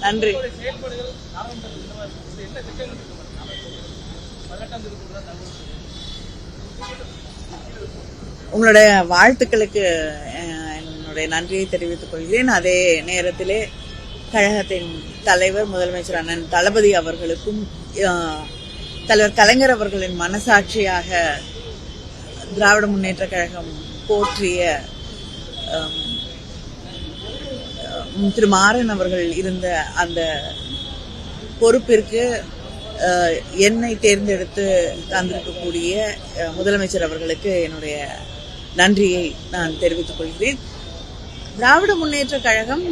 நன்றி. உங்களுடைய வாழ்த்துக்களுக்கு என்னுடைய நன்றியை தெரிவித்துக் கொள்கிறேன். அதே நேரத்திலே கழகத்தின் தலைவர் முதலமைச்சர் அண்ணன் தளபதி அவர்களுக்கும் தலைவர் கலைஞர் அவர்களின் மனசாட்சியாக திராவிட முன்னேற்ற கழகம் போற்றிய திரு மாறன் அவர்கள் இருந்த அந்த பொறுப்பிற்கு என்னை தேர்ந்தெடுத்து தந்திருக்கக்கூடிய முதலமைச்சர் அவர்களுக்கு என்னுடைய நன்றியை நான் தெரிவித்துக் கொள்கிறேன். திராவிட முன்னேற்ற கழகம்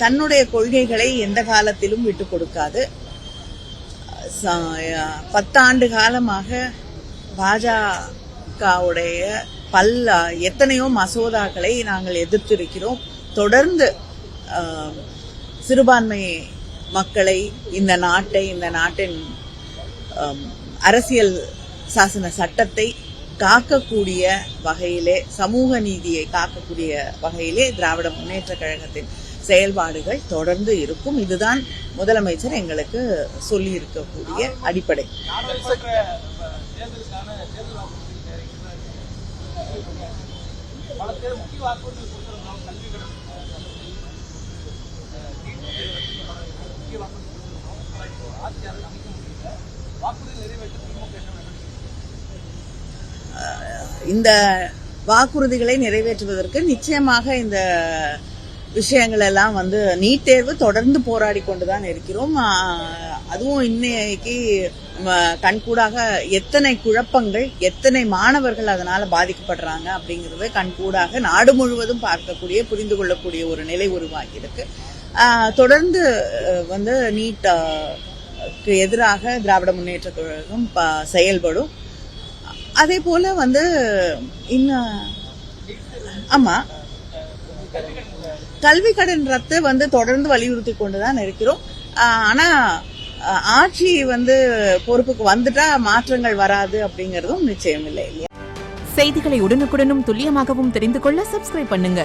தன்னுடைய கொள்கைகளை எந்த காலத்திலும் விட்டுக் கொடுக்காது. 10 ஆண்டு காலமாக பாஜகவுடைய எத்தனையோ மசோதாக்களை நாங்கள் எதிர்த்திருக்கிறோம். தொடர்ந்து சிறுபான்மை மக்களை, இந்த நாட்டின் அரசியல் சாசன சட்டத்தை காக்கக்கூடிய வகையிலே, சமூக நீதியை காக்கக்கூடிய வகையிலே திராவிட முன்னேற்ற கழகத்தின் செயல்பாடுகள் தொடர்ந்து இருக்கும். இதுதான் முதலமைச்சர் எங்களுக்கு சொல்லி இருக்கக்கூடிய அடிப்படை. இந்த வாக்குறுதிகளை நிறைவேற்றுவதற்கு நிச்சயமாக இந்த விஷயங்கள் எல்லாம் நீட் தேர்வு தொடர்ந்து போராடி கொண்டுதான் இருக்கிறோம். அதுவும் இன்னைக்கு கண்கூடாக எத்தனை குழப்பங்கள், எத்தனை மாணவர்கள் அதனால பாதிக்கப்படுறாங்க அப்படிங்கறத கண்கூடாக நாடு முழுவதும் பார்க்கக்கூடிய, புரிந்து கொள்ளக்கூடிய ஒரு நிலை உருவாகி இருக்கு. தொடர்ந்து நீட்டுக்கு எதிராக திராவிட முன்னேற்ற கழகம் செயல்படும். அதே போல ஆமா, கல்வி கடன் ரத்து தொடர்ந்து வலியுறுத்தி கொண்டுதான் இருக்கிறோம். ஆனா ஆட்சி பொறுப்புக்கு வந்துட்டா மாற்றங்கள் வராது அப்படிங்கறதும் நிச்சயம் இல்லை. செய்திகளை உடனுக்குடனும் துல்லியமாகவும் தெரிந்து கொள்ள சப்ஸ்கிரைப் பண்ணுங்க.